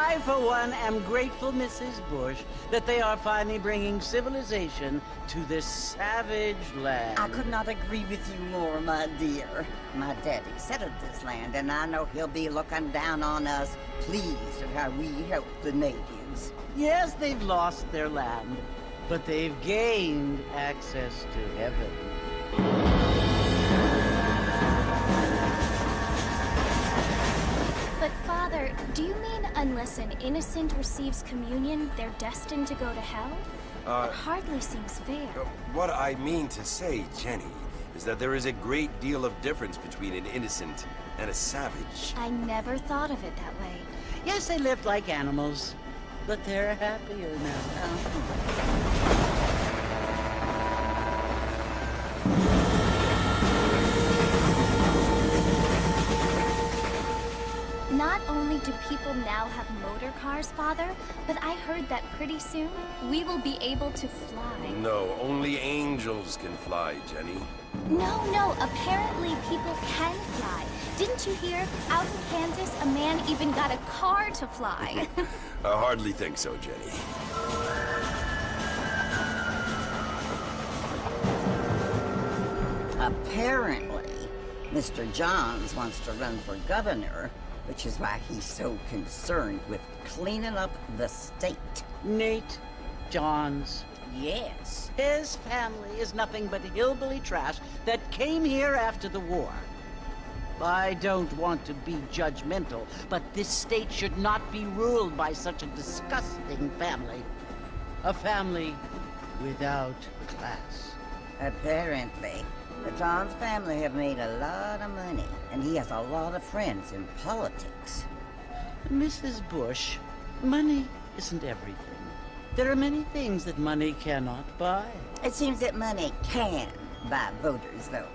I, for one, am grateful, Mrs. Bush, that they are finally bringing civilization to this savage land. I could not agree with you more, my dear. My daddy settled this land, and I know he'll be looking down on us, pleased at how we help the natives. Yes, they've lost their land, but they've gained access to heaven. But Father, do you mean unless an innocent receives communion, they're destined to go to hell? That hardly seems fair. What I mean to say, Jenny, is that there is a great deal of difference between an innocent and a savage. I never thought of it that way. Yes, they lived like animals, but they're happier now. Not only do people now have motor cars, Father, but I heard that pretty soon we will be able to fly. No, only angels can fly, Jenny. No, apparently people can fly. Didn't you hear? Out in Kansas, a man even got a car to fly. I hardly think so, Jenny. Apparently, Mr. Johns wants to run for governor, which is why he's so concerned with cleaning up the state. Nate Johns. Yes. His family is nothing but hillbilly trash that came here after the war. I don't want to be judgmental, but this state should not be ruled by such a disgusting family. A family without class. Apparently. The Johns family have made a lot of money, and he has a lot of friends in politics. Mrs. Bush, money isn't everything. There are many things that money cannot buy. It seems that money can buy voters, though.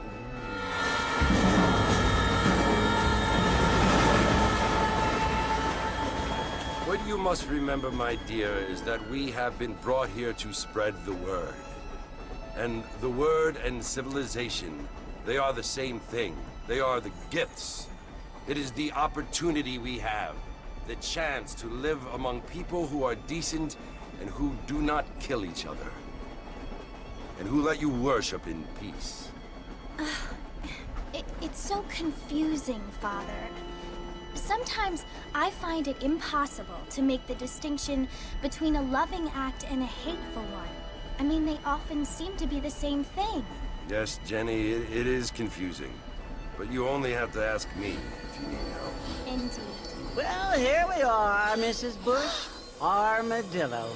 What you must remember, my dear, is that we have been brought here to spread the word. And the word and civilization, they are the same thing. They are the gifts. It is the opportunity we have, the chance to live among people who are decent and who do not kill each other. And who let you worship in peace. It's so confusing, Father. Sometimes I find it impossible to make the distinction between a loving act and a hateful one. I mean, they often seem to be the same thing. Yes, Jenny, it is confusing. But you only have to ask me if you need help. Indeed. Well, here we are, Mrs. Bush. Armadillo.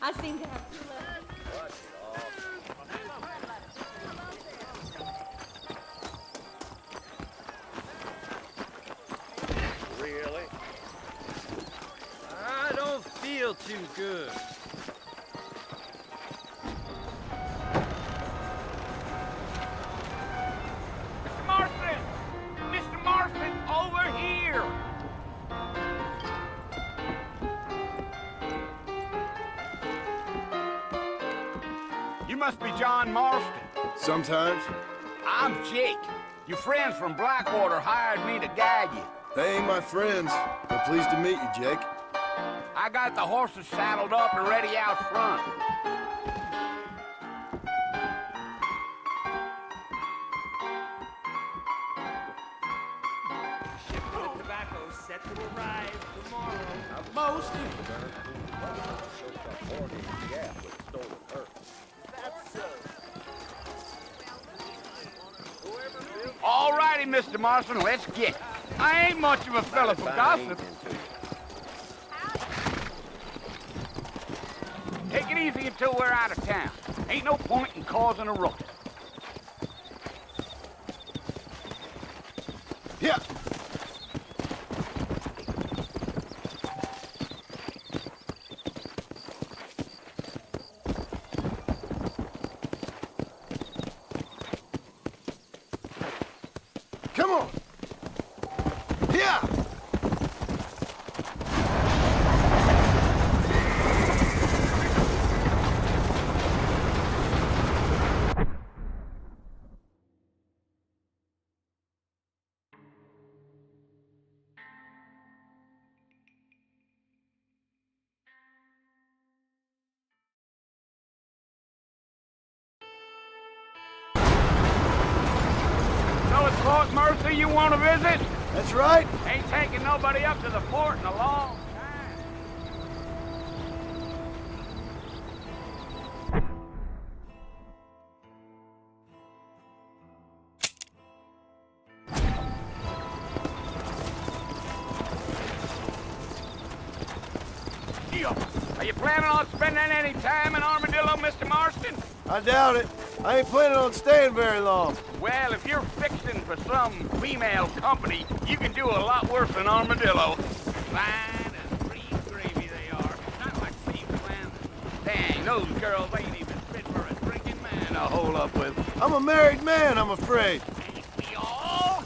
I seem to have two left. Really? I don't feel too good. Mr. Marston! Mr. Marston, over here! You must be John Marston. Sometimes. I'm Jake. Your friends from Blackwater hired me to guide you. They ain't my friends, but pleased to meet you, Jake. I got the horses saddled up and ready out front. Shipment of tobacco set to arrive tomorrow. Most. All righty, Mr. Marston, let's get it. I ain't much of a fella for gossip. Take it easy until we're out of town. Ain't no point in causing a ruckus. Yeah. Come on. Yeah. So it's Fort Mercy you want to visit? That's right. Ain't taking nobody up to the fort in a long time. Are you planning on spending any time in Armadillo, Mr. Marston? I doubt it. I ain't planning on staying very long. Well, if you're fixing for some female company, you can do a lot worse than Armadillo. Fine and green gravy they are. Not like beef Flanders. Dang, those girls ain't even fit for a drinking man to hole up with. I'm a married man, I'm afraid. Ain't we all?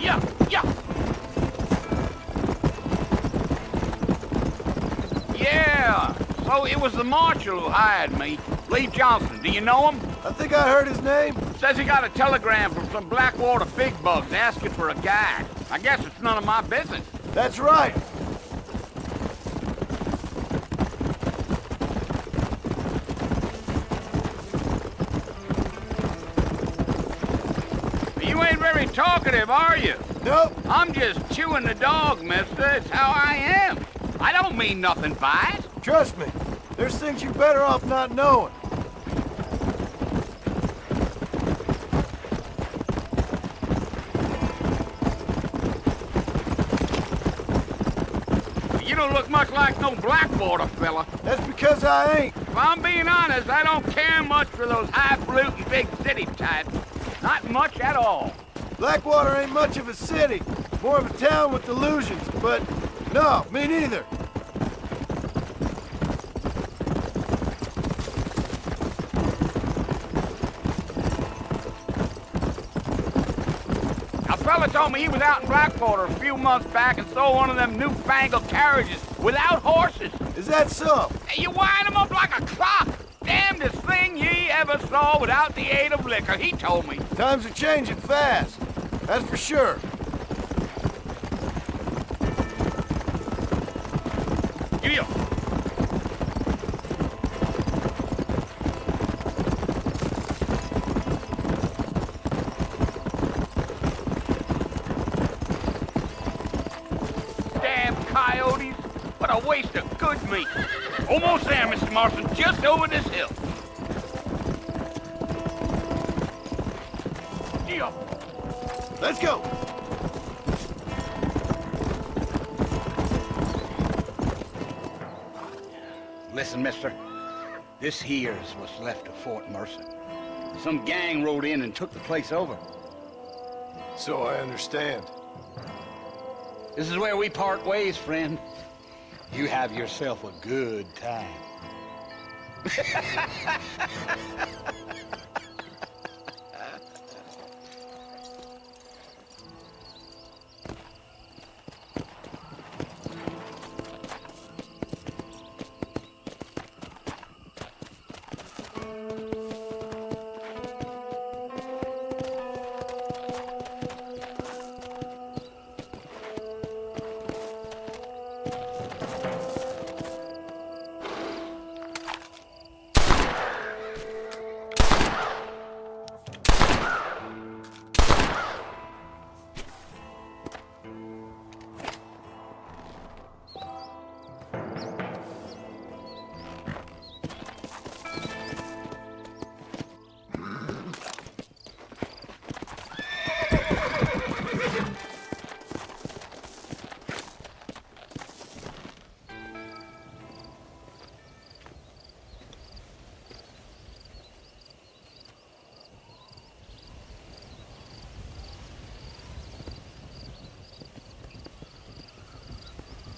Yeah, yeah. Yeah, so it was the marshal who hired me. Lee Johnson, do you know him? I think I heard his name. Says he got a telegram from some Blackwater big bugs asking for a guide. I guess it's none of my business. That's right. You ain't very talkative, are you? Nope. I'm just chewing the dog, mister. It's how I am. I don't mean nothing by it. Trust me. There's things you're better off not knowing. You don't look much like no Blackwater fella. That's because I ain't. If I'm being honest, I don't care much for those highfalutin big city types. Not much at all. Blackwater ain't much of a city. More of a town with delusions, but no, me neither. A fella told me he was out in Blackwater a few months back and saw one of them newfangled carriages without horses. Is that so? Hey, you wind him up like a clock. Damnedest thing ye ever saw without the aid of liquor, he told me. Times are changing fast. That's for sure. Giddy up. Damn coyotes. What a waste of good meat. Almost there, Mr. Marston. Just over this hill. Giddy up. Let's go. Listen, mister. This here's what's left of Fort Mercer. Some gang rode in and took the place over. So I understand. This is where we part ways, friend. You have yourself a good time.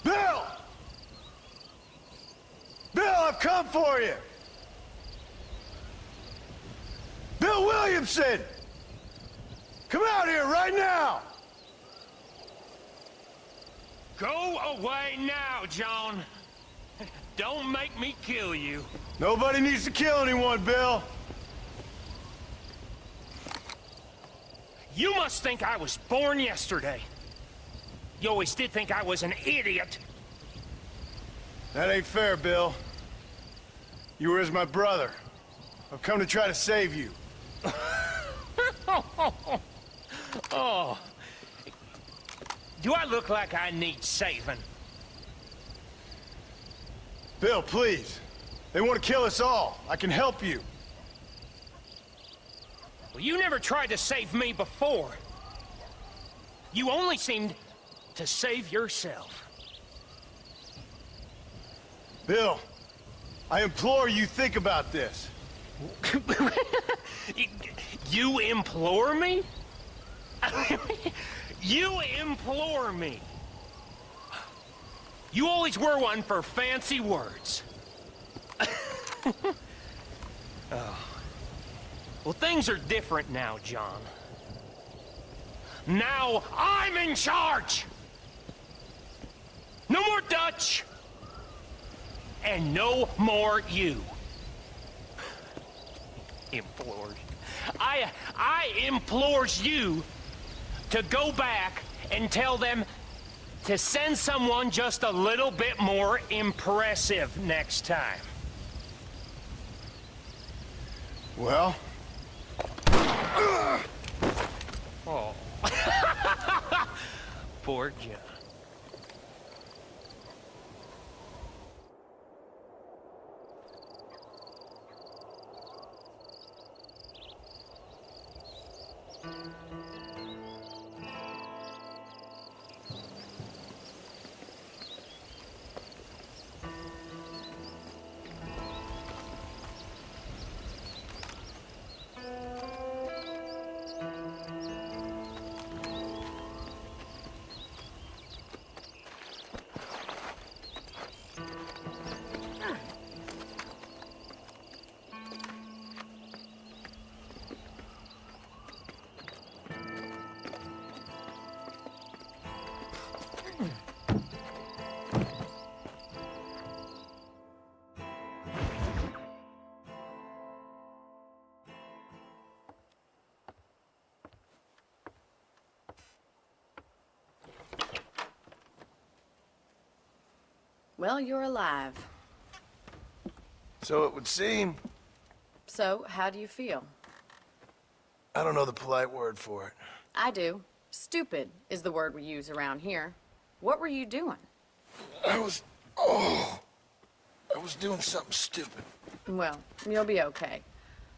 Bill! Bill, I've come for you! Bill Williamson! Come out here right now! Go away now, John. Don't make me kill you. Nobody needs to kill anyone, Bill. You must think I was born yesterday. You always did think I was an idiot. That ain't fair, Bill. You were as my brother. I've come to try to save you. Oh. Do I look like I need saving? Bill, please. They want to kill us all. I can help you. Well, you never tried to save me before. You only seemed to save yourself. Bill, I implore you, think about this. You implore me? You implore me. You always were one for fancy words. Oh. Well, things are different now, John. Now I'm in charge! No more Dutch! And no more you. Implored. I implores you to go back and tell them to send someone just a little bit more impressive next time. Well? Oh. Poor John. Well, you're alive. So it would seem. So, how do you feel? I don't know the polite word for it. I do. Stupid is the word we use around here. What were you doing? I was doing something stupid. Well, you'll be okay.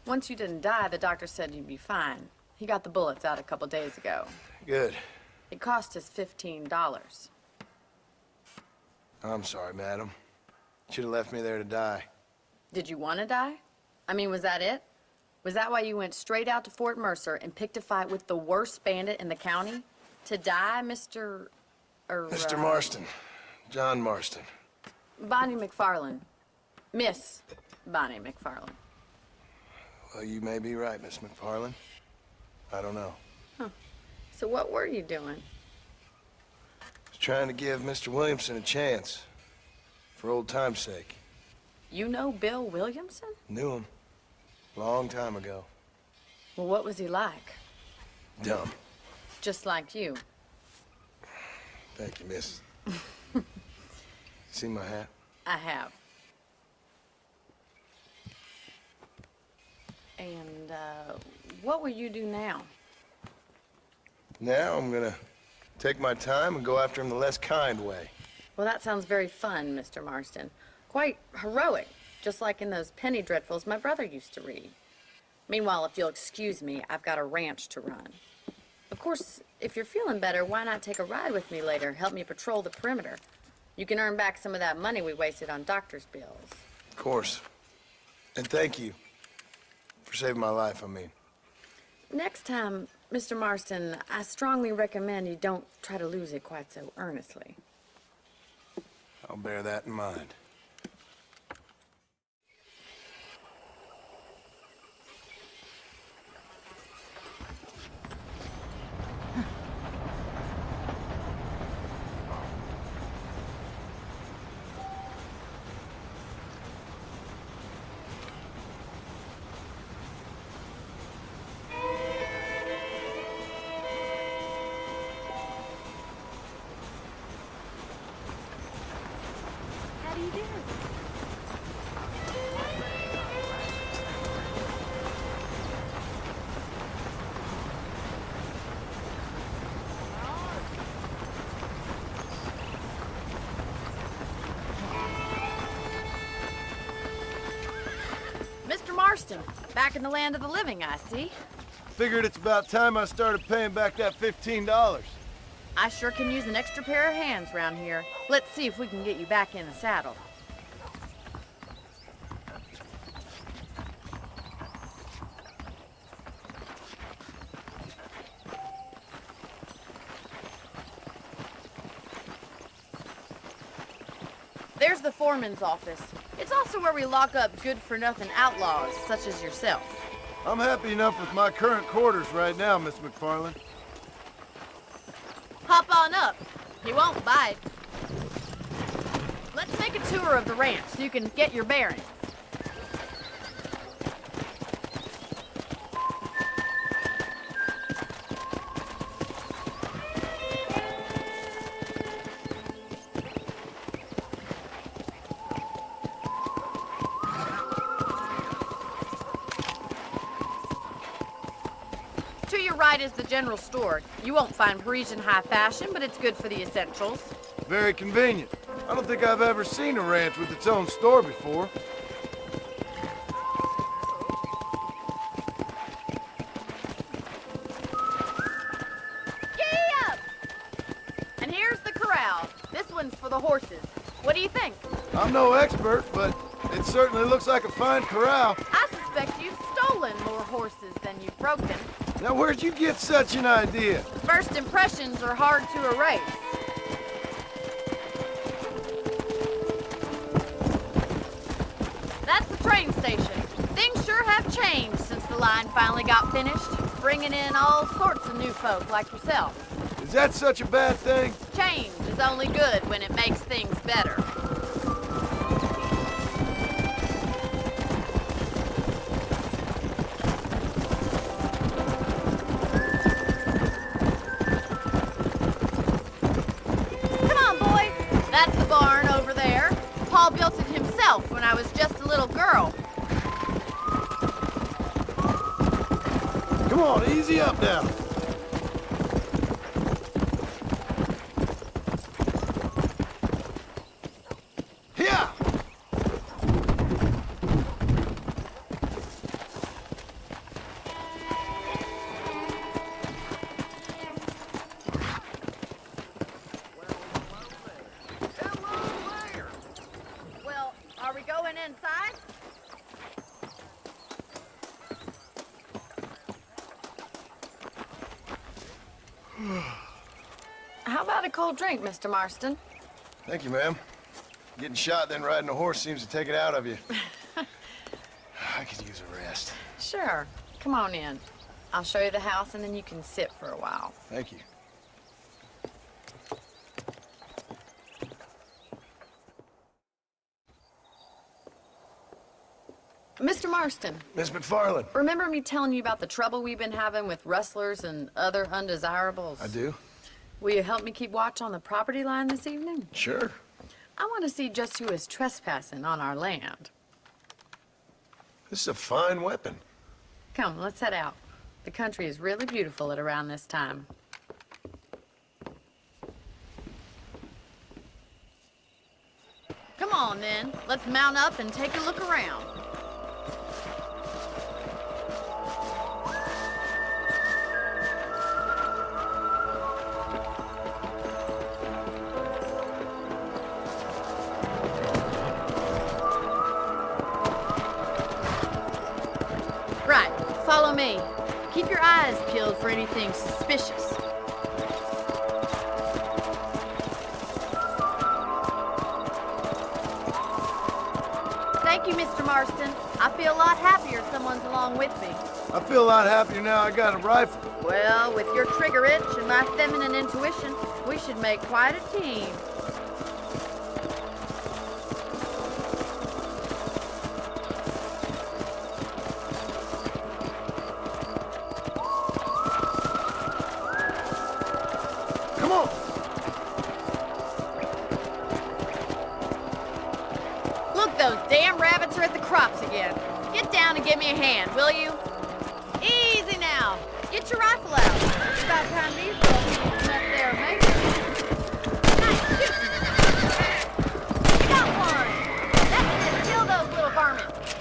Once you didn't die, the doctor said you'd be fine. He got the bullets out a couple days ago. Good. It cost us $15. I'm sorry, madam. Should have left me there to die. Did you want to die? I mean, was that it? Was that why you went straight out to Fort Mercer and picked a fight with the worst bandit in the county? To die, Mr. Mr. Marston. John Marston. Bonnie McFarland. Miss Bonnie McFarland. Well, you may be right, Miss McFarland. I don't know. So what were you doing? I was trying to give Mr. Williamson a chance. For old time's sake. You know Bill Williamson? Knew him. Long time ago. Well, what was he like? Dumb. Just like you. Thank you, miss. See my hat? I have. And, what will you do now? Now I'm gonna take my time and go after him the less kind way. Well, that sounds very fun, Mr. Marston. Quite heroic, just like in those penny dreadfuls my brother used to read. Meanwhile, if you'll excuse me, I've got a ranch to run. Of course, if you're feeling better, why not take a ride with me later? Help me patrol the perimeter. You can earn back some of that money we wasted on doctor's bills. Of course. And thank you. For saving my life, I mean. Next time, Mr. Marston, I strongly recommend you don't try to lose it quite so earnestly. I'll bear that in mind. How do you do? Mr. Marston, back in the land of the living, I see. Figured it's about time I started paying back that $15. I sure can use an extra pair of hands round here. Let's see if we can get you back in the saddle. There's the foreman's office. It's also where we lock up good-for-nothing outlaws, such as yourself. I'm happy enough with my current quarters right now, Miss McFarland. Hop on up. He won't bite. Let's make a tour of the ranch so you can get your bearings. To your right is the general store. You won't find Parisian high fashion, but it's good for the essentials. Very convenient. I don't think I've ever seen a ranch with its own store before. Giddy up! And here's the corral. This one's for the horses. What do you think? I'm no expert, but it certainly looks like a fine corral. I suspect you've stolen more horses than you've broken. Now, where'd you get such an idea? First impressions are hard to erase. That's the train station. Things sure have changed since the line finally got finished, bringing in all sorts of new folk like yourself. Is that such a bad thing? Change is only good when it makes things better. That's the barn over there. Paul built it himself when I was just a little girl. Come on, easy up now. Here! Well, How about a cold drink, Mr. Marston? Thank you, ma'am. Getting shot, then riding a horse seems to take it out of you. I could use a rest. Sure. Come on in. I'll show you the house, and then you can sit for a while. Thank you. Mr. Marston, Miss McFarland. remember me telling you about the trouble we've been having with rustlers and other undesirables? I do. Will you help me keep watch on the property line this evening? Sure. I want to see just who is trespassing on our land. This is a fine weapon. Come, let's head out. The country is really beautiful at around this time. Come on, then. Let's mount up and take a look around. Right, follow me. Keep your eyes peeled for anything suspicious. Thank you, Mr. Marston. I feel a lot happier someone's along with me. I feel a lot happier now I got a rifle. Well, with your trigger itch and my feminine intuition, we should make quite a team. Come on! Look, those damn rabbits are at the crops again. Get down and give me a hand, will you? Easy now. Get your rifle out. It's about time these folks using up their makeup. Nice shooting. Got one. That means to kill those little varmints.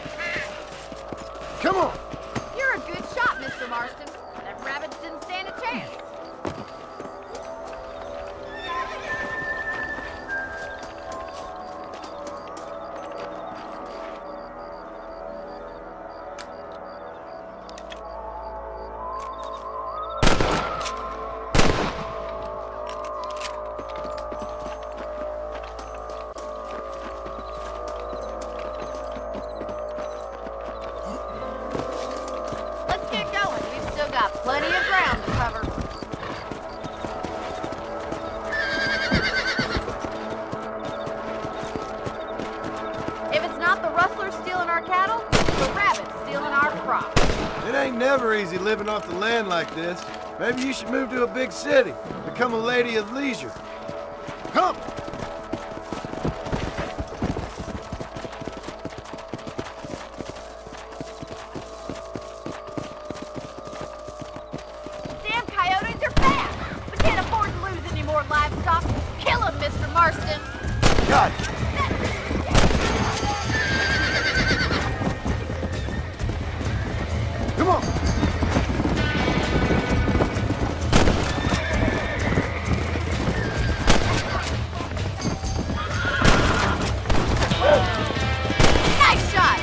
Come on! You're a good shot, Mr. Marston. Them rabbits didn't stand a chance. Let's get going. We've still got plenty of ground to cover. If it's not the rustlers stealing our cattle, it's the rabbits stealing our crops. It ain't never easy living off the land like this. Maybe you should move to a big city. Become a lady of leisure. Come! Damn coyotes are fast! We can't afford to lose any more livestock. Kill them, Mr. Marston! God! Come on! Nice shot!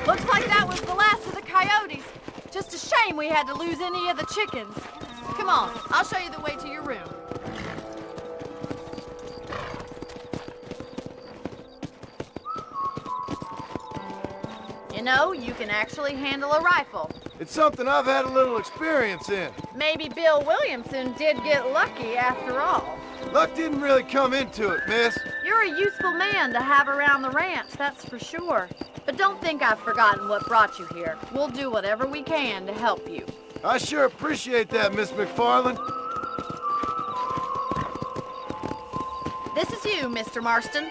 Looks like that was the last of the coyotes. Just a shame we had to lose any of the chickens. Come on, I'll show you the way to your room. You know, you can actually handle a rifle. It's something I've had a little experience in. Maybe Bill Williamson did get lucky after all. Luck didn't really come into it, miss. You're a useful man to have around the ranch, that's for sure. But don't think I've forgotten what brought you here. We'll do whatever we can to help you. I sure appreciate that, Miss McFarland. This is you, Mr. Marston.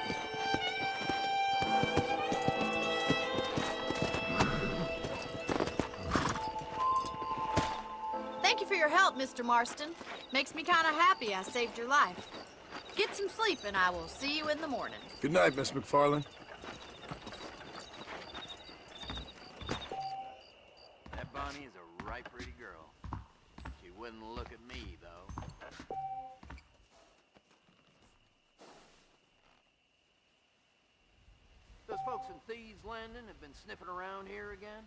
Thank you for your help, Mr. Marston. Makes me kind of happy I saved your life. Get some sleep and I will see you in the morning. Good night, Miss McFarland. That Bonnie is a right pretty girl. She wouldn't look at me, though. Those folks in Thieves Landing have been sniffing around here again?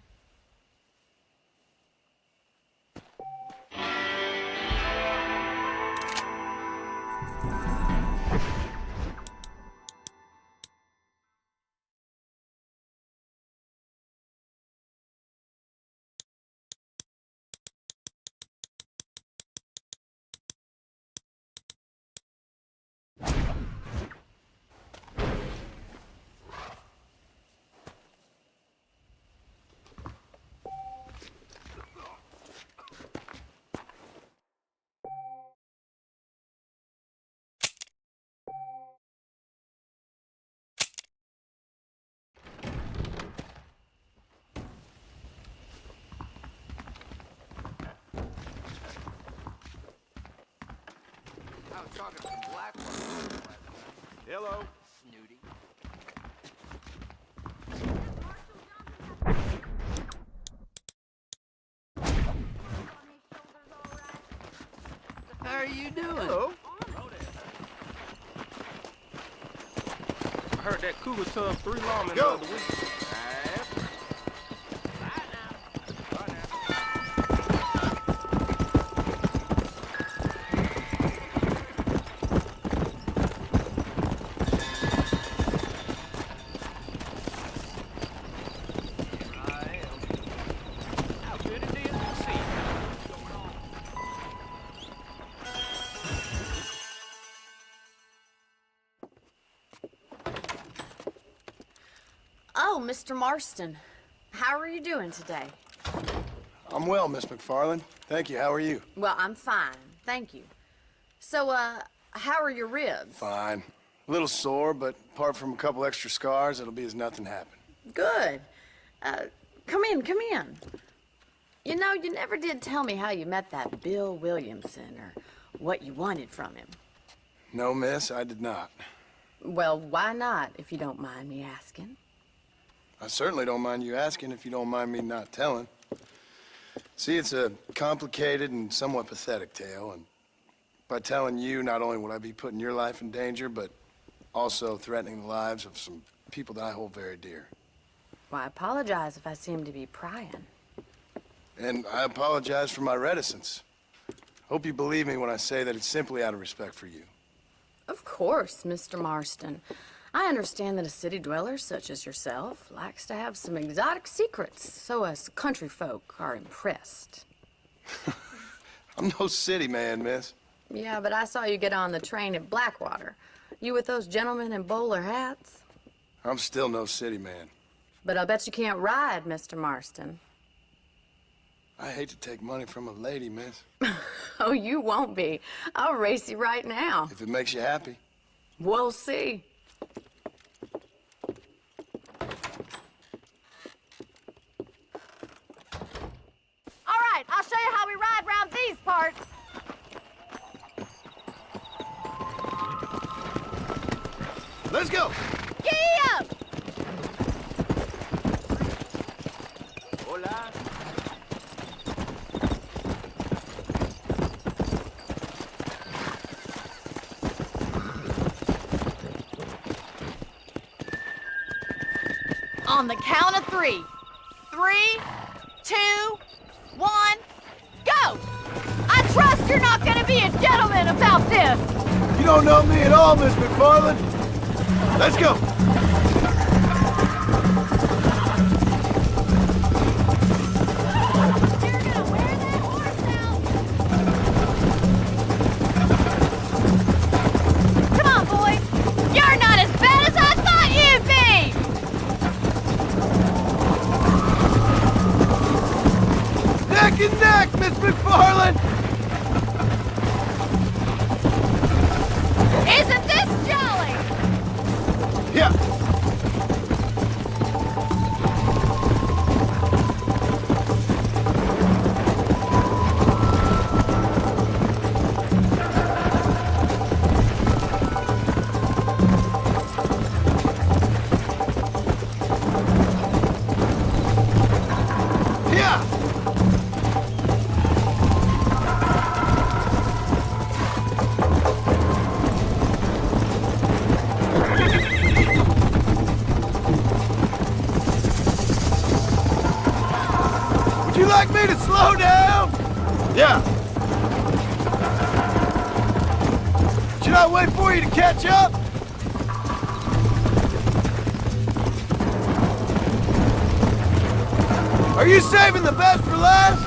was talking to some Blackwater. Hello. Snooty. How are you doing? Hello. I heard that cougar tugged 3 lawmen the other week. How good it is to see what's going on. Oh, Mr. Marston, how are you doing today? I'm well, Miss McFarland. Thank you. How are you? Well, I'm fine, thank you. So, how are your ribs? Fine. A little sore, but apart from a couple extra scars, it'll be as nothing happened. Good. Come in, come in. You know, you never did tell me how you met that Bill Williamson or what you wanted from him. No, miss, I did not. Well, why not, if you don't mind me asking? I certainly don't mind you asking if you don't mind me not telling. See, it's a complicated and somewhat pathetic tale, and by telling you, not only would I be putting your life in danger, but also threatening the lives of some people that I hold very dear. Well, I apologize if I seem to be prying. And I apologize for my reticence. Hope you believe me when I say that it's simply out of respect for you. Of course, Mr. Marston. I understand that a city dweller such as yourself likes to have some exotic secrets, so us country folk are impressed. I'm no city man, miss. Yeah, but I saw you get on the train at Blackwater. You with those gentlemen in bowler hats? I'm still no city man. But I bet you can't ride, Mr. Marston. I hate to take money from a lady, miss. Oh, you won't be. I'll race you right now. If it makes you happy. We'll see. All right, I'll show you how we ride round these parts. Let's go! Giddy up! Hola. On the count of 3. 3, 2, 1, go! I trust you're not gonna be a gentleman about this. You don't know me at all, Miss McFarland. Let's go! You're gonna wear that horse out. Come on, boys. You're not as bad as I thought you'd be. Neck and neck, Miss McFarland! Isn't this jolly? Yeah. Yeah. Would you like me to slow down? Yeah. Should I wait for you to catch up? Are you saving the best for last?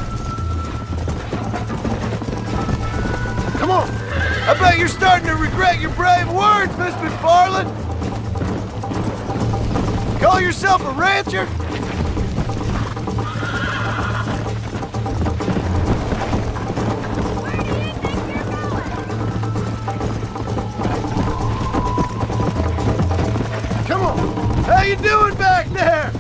Come on. I bet you're starting to regret your brave words, Miss McFarland. Call yourself a rancher? Where do you think you're going? Come on. How you doing back there?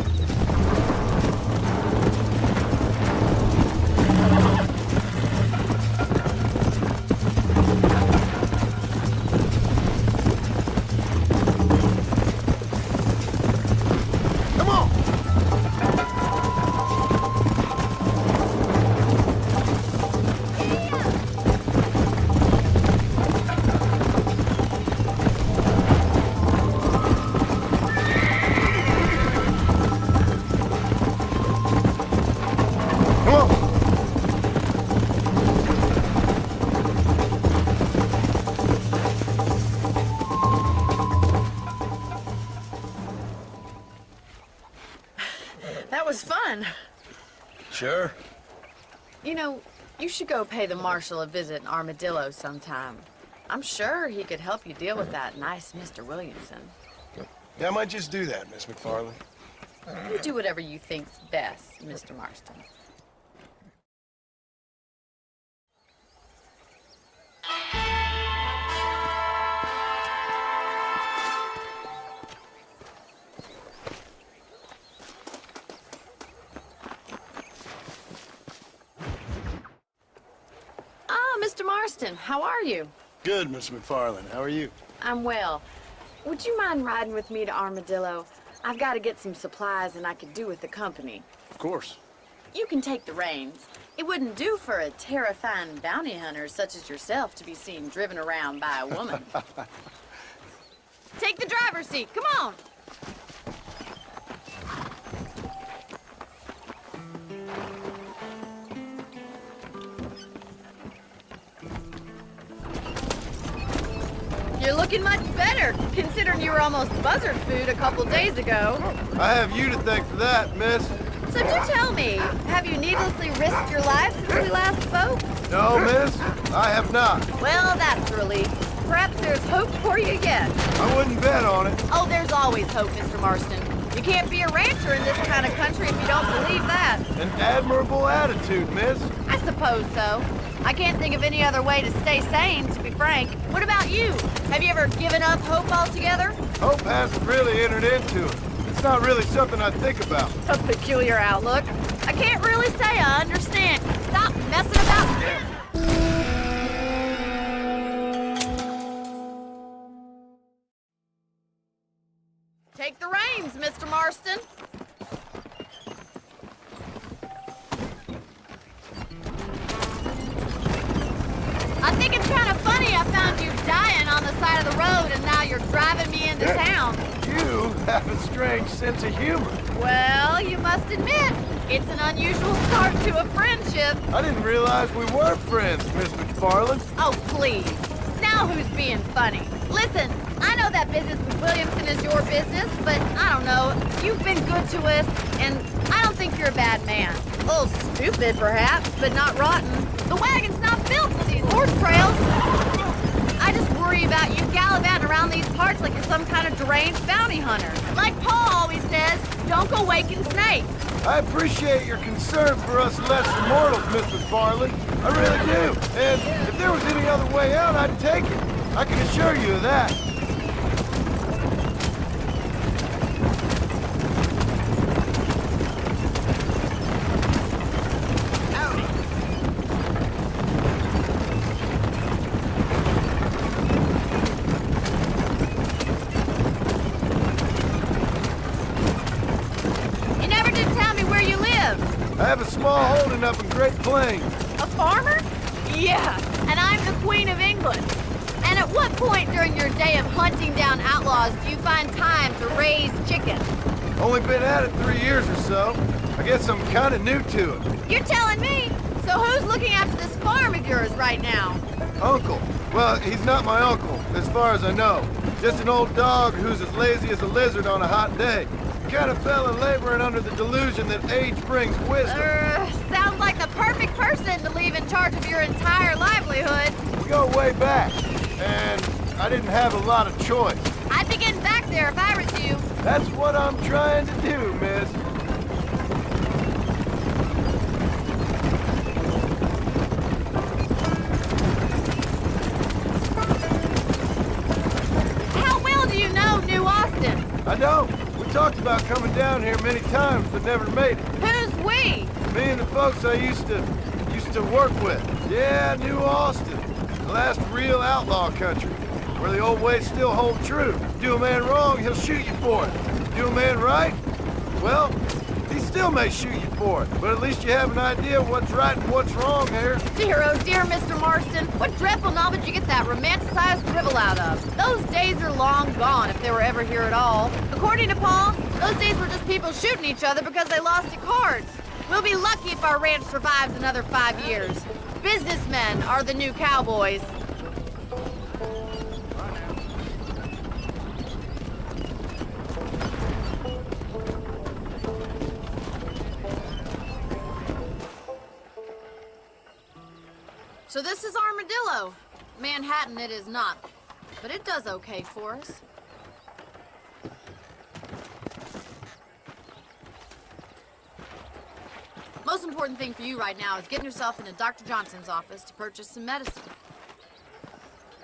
man. Sure. You know, you should go pay the marshal a visit in Armadillo sometime. I'm sure he could help you deal with that nice Mr. Williamson. Yeah, I might just do that, Miss McFarland. You do whatever you think's best, Mr. Marston. Mr. Marston, how are you? Good, Miss McFarland. How are you? I'm well. Would you mind riding with me to Armadillo? I've got to get some supplies and I could do with the company. Of course. You can take the reins. It wouldn't do for a terrifying bounty hunter such as yourself to be seen driven around by a woman. Take the driver's seat. Come on. You're looking much better, considering you were almost buzzard food a couple days ago. I have you to thank for that, miss. So do tell me, have you needlessly risked your life since we last spoke? No, miss, I have not. Well, that's a relief. Perhaps there's hope for you yet. I wouldn't bet on it. Oh, there's always hope, Mr. Marston. You can't be a rancher in this kind of country if you don't believe that. An admirable attitude, miss. I suppose so. I can't think of any other way to stay sane, to be frank. What about you? Have you ever given up hope altogether? Hope hasn't really entered into it. It's not really something I think about. A peculiar outlook. I can't really say I understand. Stop messing about. Take the reins, Mr. Marston. I think it's kind of funny I found you dying on the side of the road and now you're driving me into town. You have a strange sense of humor. Well, you must admit, it's an unusual start to a friendship. I didn't realize we were friends, Miss McFarland. Oh, please. Now who's being funny? Listen, I know that business with Williamson is your business, but I don't know. You've been good to us, and I don't think you're a bad man. A little stupid, perhaps, but not rotten. The wagon's not built for these horse trails. I just worry about you gallivanting around these parts like you're some kind of deranged bounty hunter. Like Paul always says, don't go waking snakes. I appreciate your concern for us lesser mortals, Miss McFarland. I really do. And if there was any other way out, I'd take it. I can assure you of that. I have a small holding up in Great Plains. A farmer? Yeah, and I'm the Queen of England. And at what point during your day of hunting down outlaws do you find time to raise chickens? Only been at it 3 years or so. I guess I'm kind of new to it. You're telling me? So who's looking after this farm of yours right now? Uncle. Well, he's not my uncle, as far as I know. Just an old dog who's as lazy as a lizard on a hot day. Kind of fella laboring under the delusion that age brings wisdom. Sounds like the perfect person to leave in charge of your entire livelihood. We go way back, and I didn't have a lot of choice. I'd be getting back there if I was you. That's what I'm trying to do, miss. How well do you know New Austin? I don't. We talked about coming down here many times, but never made it. Who's we? Me and the folks I used to work with. Yeah, New Austin. The last real outlaw country, where the old ways still hold true. Do a man wrong, he'll shoot you for it. Do a man right, well, he still may shoot you for it. But at least you have an idea of what's right and what's wrong here. Dear, oh dear, Mr. Marston. What dreadful novel did you get that romanticized drivel out of? Those days are long gone, if they were ever here at all. According to Paul, those days were just people shooting each other because they lost at cards. We'll be lucky if our ranch survives another 5 years. Businessmen are the new cowboys. So this is Armadillo. Manhattan it is not, but it does okay for us. Most important thing for you right now is getting yourself into Dr. Johnson's office to purchase some medicine.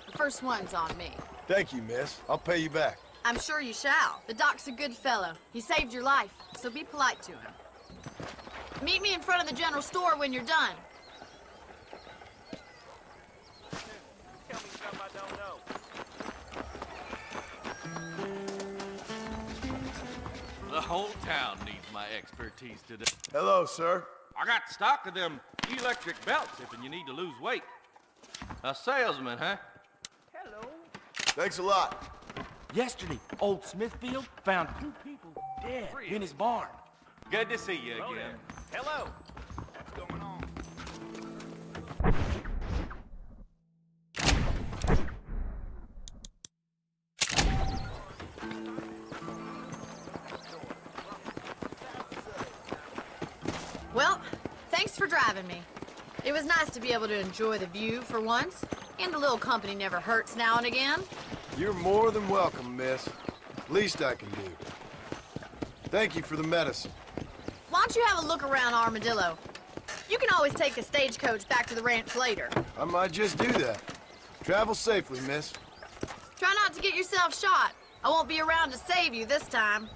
The first one's on me. Thank you, miss. I'll pay you back. I'm sure you shall. The doc's a good fellow. He saved your life, so be polite to him. Meet me in front of the general store when you're done. Tell me something I don't know. The whole town needs my expertise today. Hello, sir. I got stock of them electric belts if you need to lose weight. A salesman, huh? Hello. Thanks a lot. Yesterday, old Smithfield found 2 people dead in his barn. Good to see you Hello again. there. Hello. What's going on? Well, thanks for driving me. It was nice to be able to enjoy the view for once, and a little company never hurts now and again. You're more than welcome, miss. Least I can do. Thank you for the medicine. Why don't you have a look around Armadillo? You can always take a stagecoach back to the ranch later. I might just do that. Travel safely, miss. Try not to get yourself shot. I won't be around to save you this time.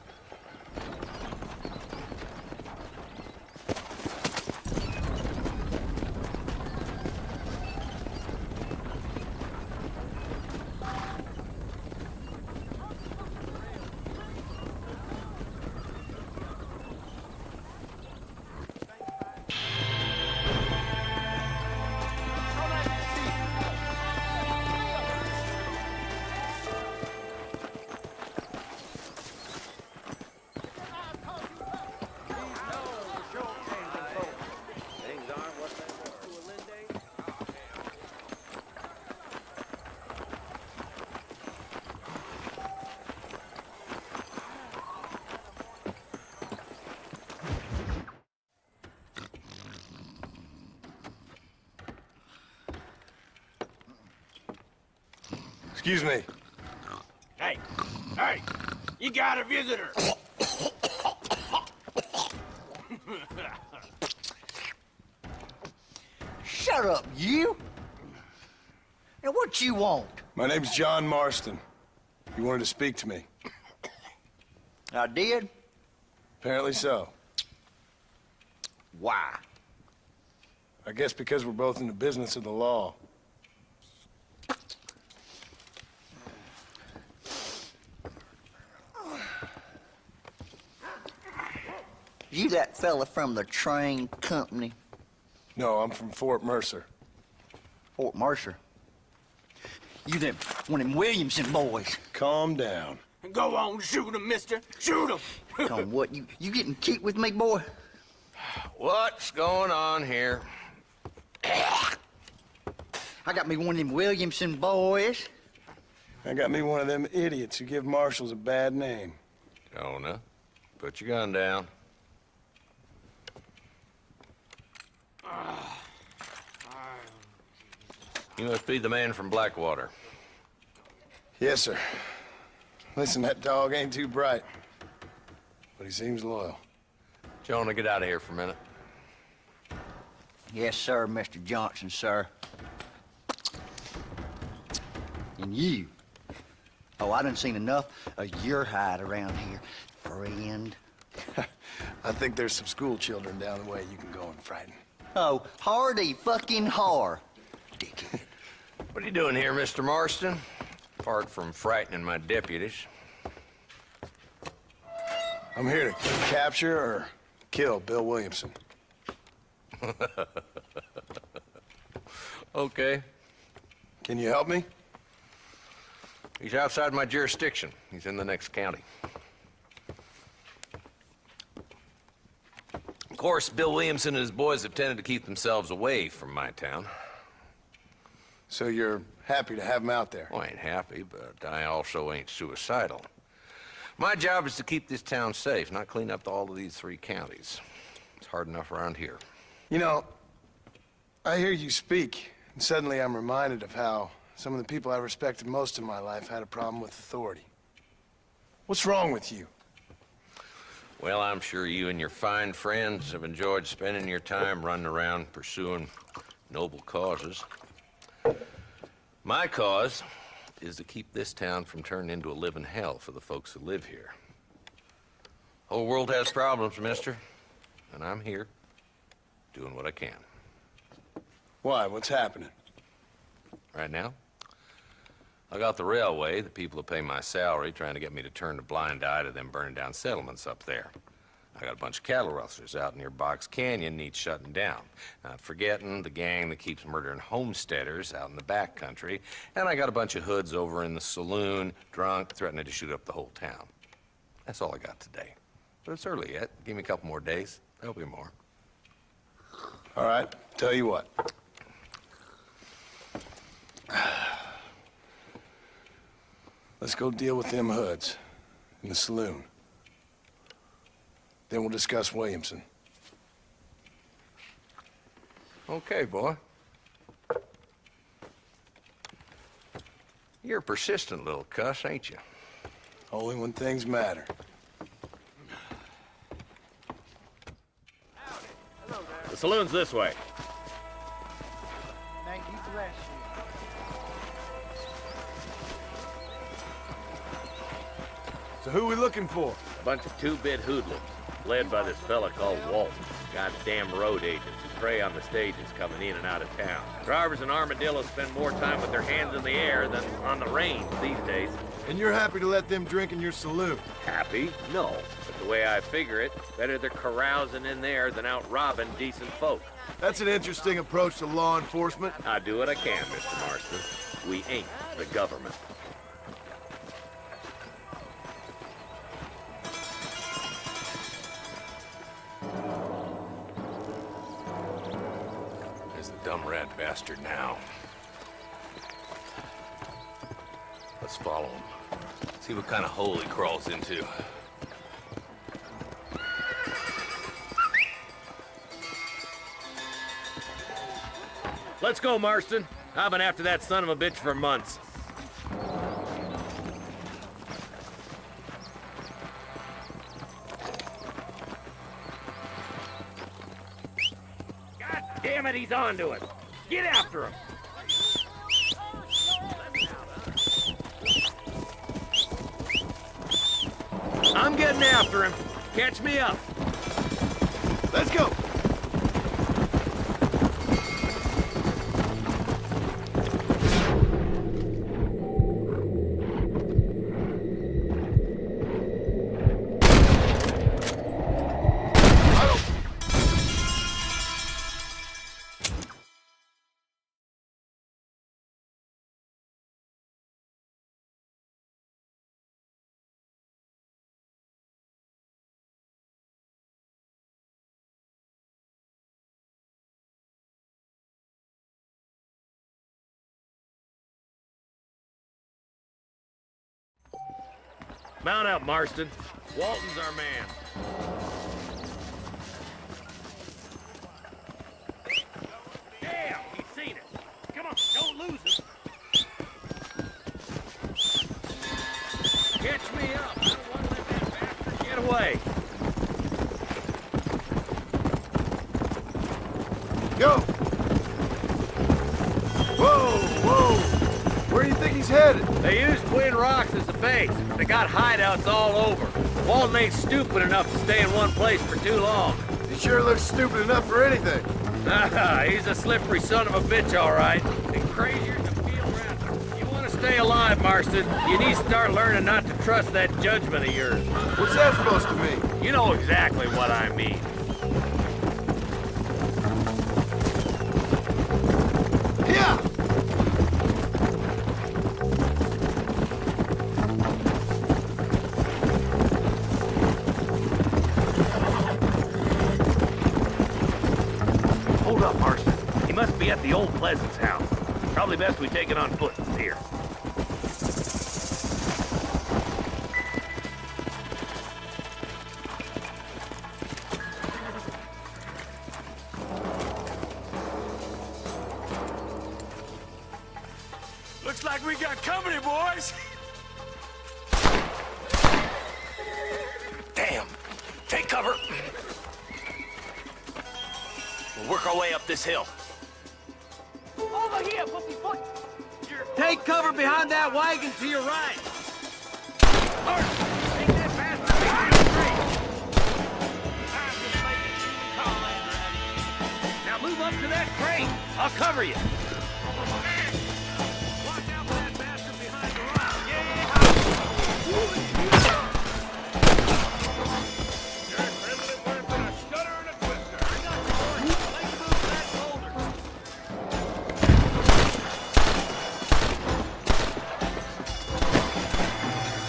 Excuse me. Hey, hey, you got a visitor. Shut up, you! Now, what you want? My name's John Marston. You wanted to speak to me. I did? Apparently so. Why? I guess because we're both in the business of the law. You that fella from the train company? No, I'm from Fort Mercer. Fort Mercer? You them, one of them Williamson boys. Calm down. Go on, shoot him, mister. Shoot him. Come on, what, you getting cute with me, boy? What's going on here? I got me one of them Williamson boys. I got me one of them idiots who give marshals a bad name. Jonah, put your gun down. You must be the man from Blackwater. Yes, sir. Listen, that dog ain't too bright, but he seems loyal. Jonah, get out of here for a minute. Yes, sir, Mr. Johnson, sir. And you. Oh, I done seen enough of your hide around here, friend. I think there's some school children down the way you can go and frighten. Oh, hardy fucking har. Dickhead. What are you doing here, Mr. Marston? Apart from frightening my deputies. I'm here to capture or kill Bill Williamson. Okay. Can you help me? He's outside my jurisdiction. He's in the next county. Of course, Bill Williamson and his boys have tended to keep themselves away from my town. So you're happy to have him out there? Well, I ain't happy, but I also ain't suicidal. My job is to keep this town safe, not clean up all of these 3 counties. It's hard enough around here. You know, I hear you speak And suddenly I'm reminded of how some of the people I respected most in my life had a problem with authority. What's wrong with you? Well, I'm sure you and your fine friends have enjoyed spending your time running around pursuing noble causes. My cause is to keep this town from turning into a living hell for the folks who live here. Whole world has problems, mister, and I'm here doing what I can. Why? What's happening? Right now, I got the railway, the people who pay my salary, trying to get me to turn a blind eye to them burning down settlements up there. I got a bunch of cattle rustlers out near Box Canyon needs shutting down. Not forgetting the gang that keeps murdering homesteaders out in the back country. And I got a bunch of hoods over in the saloon, drunk, threatening to shoot up the whole town. That's all I got today. But it's early yet. Give me a couple more days. There'll be more. All right, tell you what. Let's go deal with them hoods in the saloon. Then we'll discuss Williamson. Okay, boy. You're a persistent little cuss, ain't you? Only when things matter. The saloon's this way. Thank you for that, So who we looking for? A bunch of two-bit hoodlums, led by this fella called Walton. Goddamn road agents who prey on the stages coming in and out of town. Drivers in Armadillo spend more time with their hands in the air than on the reins these days. And you're happy to let them drink in your saloon? Happy? No. But the way I figure it, better they're carousing in there than out robbing decent folk. That's an interesting approach to law enforcement. I do what I can, Mr. Marston. We ain't the government. There's the dumb rat bastard now. Let's follow him. See what kind of hole he crawls into. Let's go, Marston. I've been after that son of a bitch for months. God damn it, he's on to it. Get after him. I'm getting after him. Catch me up. Let's go! Mount up, Marston. Walton's our man. Damn, he's seen it. Come on, don't lose him. Catch me up. I don't want to let that bastard get away. Go! Whoa, whoa! Where do you think he's headed? They used Twin Rocks as a base. They got hideouts all over. Walton ain't stupid enough to stay in one place for too long. He sure looks stupid enough for anything. He's a slippery son of a bitch, all right. And crazier than a field rat. You want to stay alive, Marston, you need to start learning not to trust that judgment of yours. What's that supposed to mean? You know exactly what I mean. Yeah! Hold up, Marston. He must be at the old Pleasance house. Probably best we take it on foot. Here. Looks like we got company, boys. Damn. Take cover. We'll work our way up this hill. Over here, Whoopie foot. Take cover behind that wagon to your right. Take that bastard behind the tree. Now move up to that crate. I'll cover you. Watch out for that bastard behind the rock. You're friendly worth than a stutter and a twister. I got you, boy. Let's move that boulder.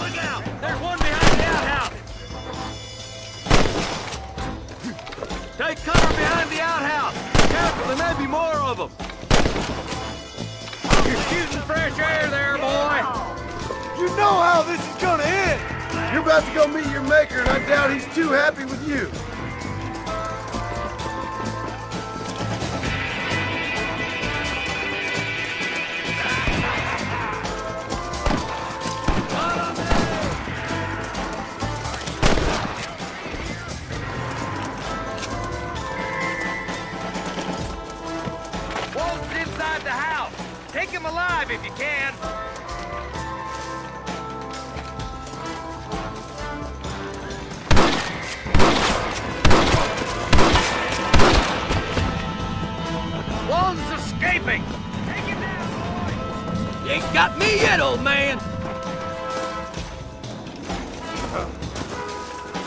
Look out! There's one behind the outhouse. Take cover behind the outhouse. Careful, there may be more of them. You're shooting fresh air there, boy. You know how this is gonna end! You're about to go meet your maker, and I doubt he's too happy with you. Walt's inside the house. Take him alive if you can. Walton's escaping. Take him down, boy. You ain't got me yet, old man.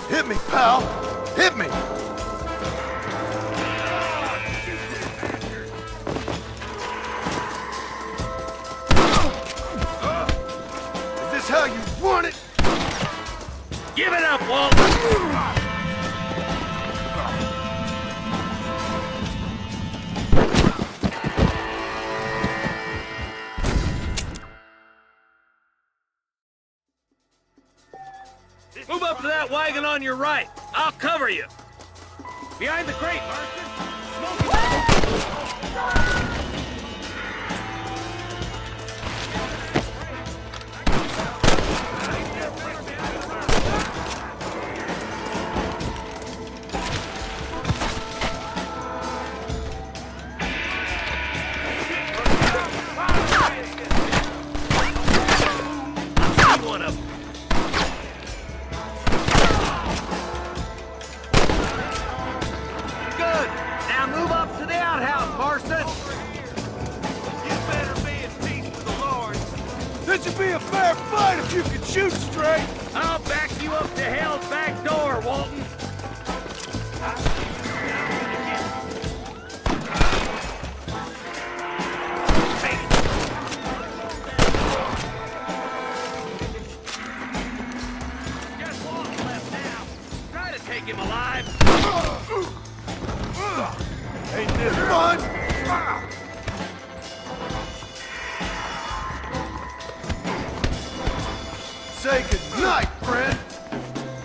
Hit me, pal! Hit me! Is this how you want it? Give it up, Walt. Move up to that wagon on your right. I'll cover you. Behind the crate, Marston. One of them. Good. Now move up to the outhouse, Marston. You better be at peace with the Lord. This would be a fair fight if you could shoot straight! I'll back you up to hell's back door, Walton. Just Walton left now. Try to take him alive. Ain't this fun? Say goodnight, friend!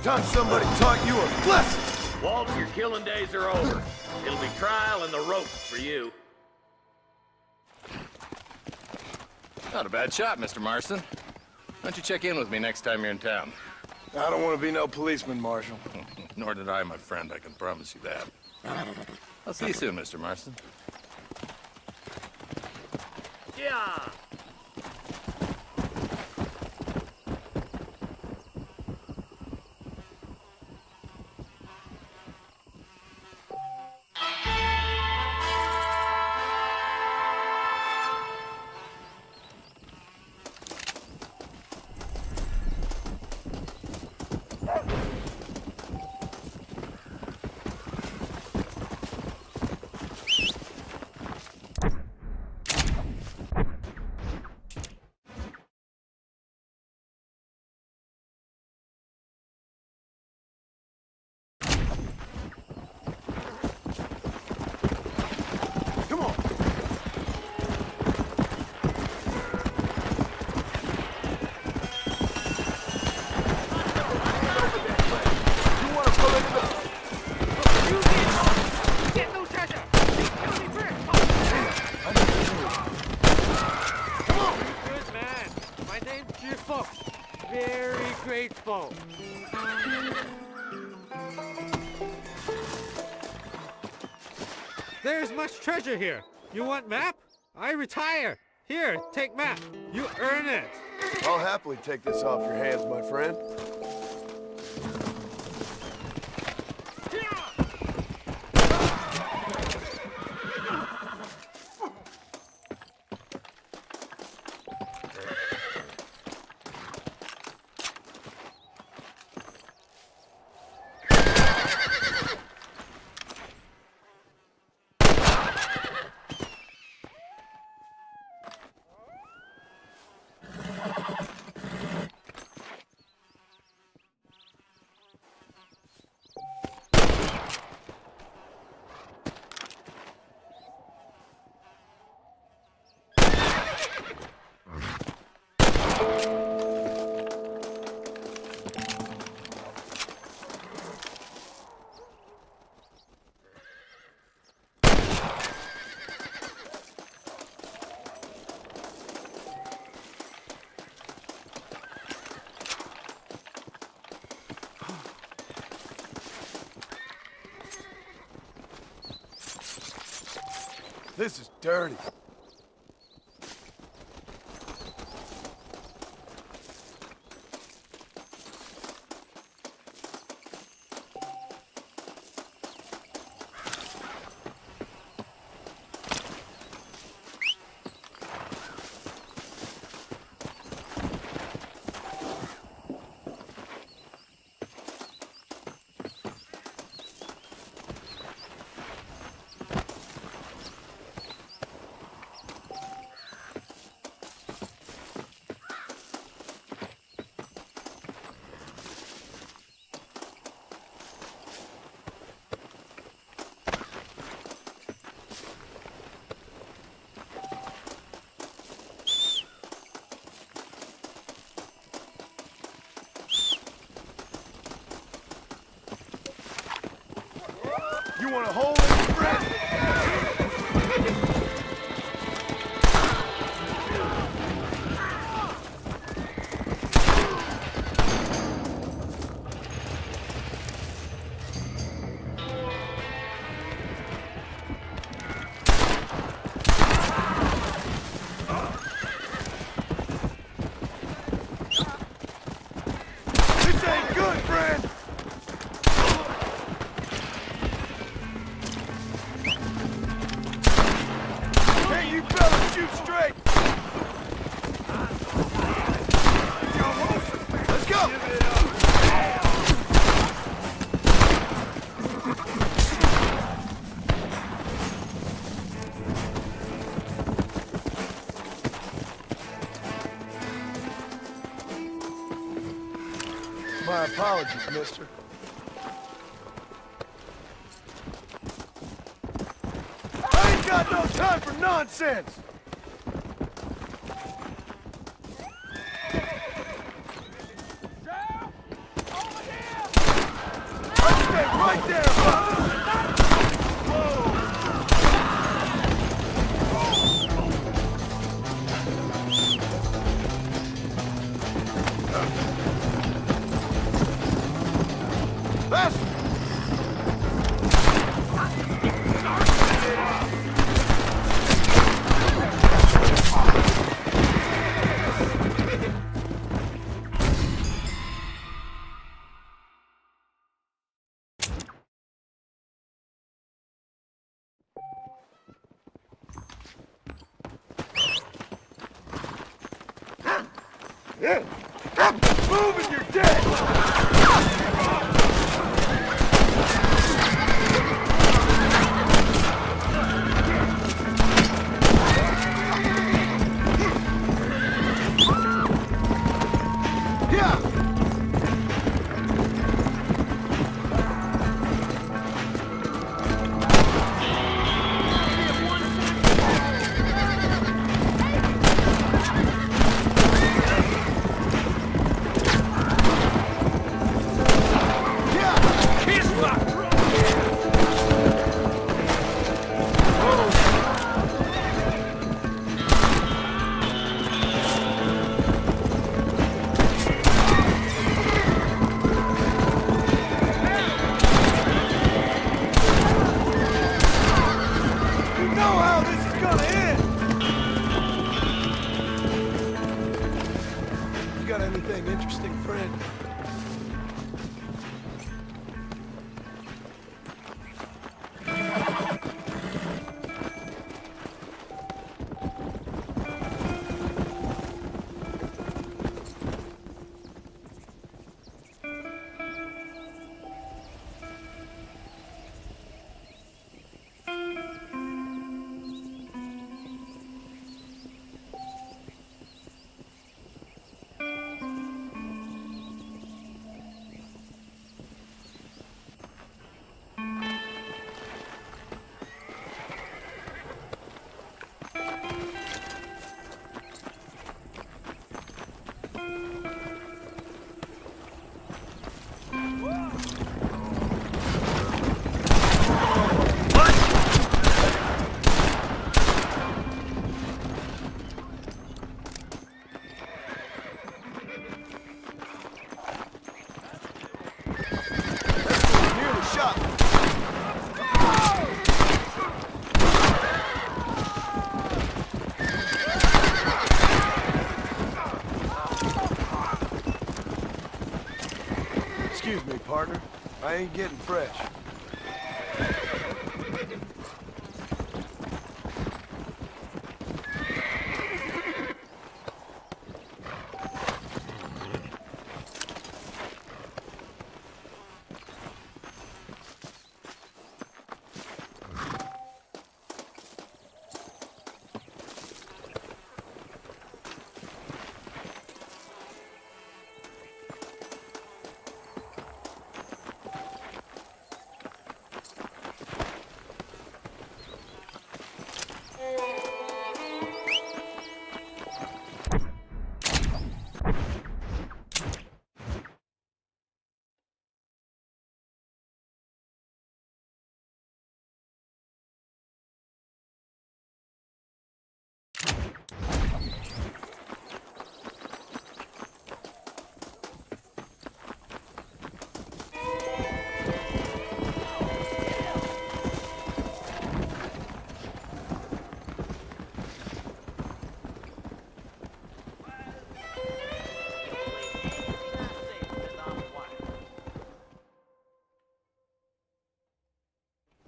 Time somebody taught you a lesson! Walton, your killing days are over. It'll be trial and the ropes for you. Not a bad shot, Mr. Marston. Why don't you check in with me next time you're in town? I don't want to be no policeman, Marshal. Nor did I, my friend. I can promise you that. I'll see you soon, Mr. Marston. Yeah. grateful. Very grateful. There's much treasure here. You want map? I retire. Here, take map. You earn it. I'll happily take this off your hands, my friend. This is dirty. You want a hole in your friend? This ain't good, friend! You fellas shoot straight! Let's go! My apologies, mister. I ain't got no time for nonsense! I'll stay right there, brother! Faster! Move and you're dead! dang interesting friend. Excuse me, partner. I ain't getting fresh.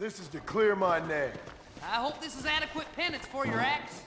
This is to clear my name. I hope this is adequate penance for your acts.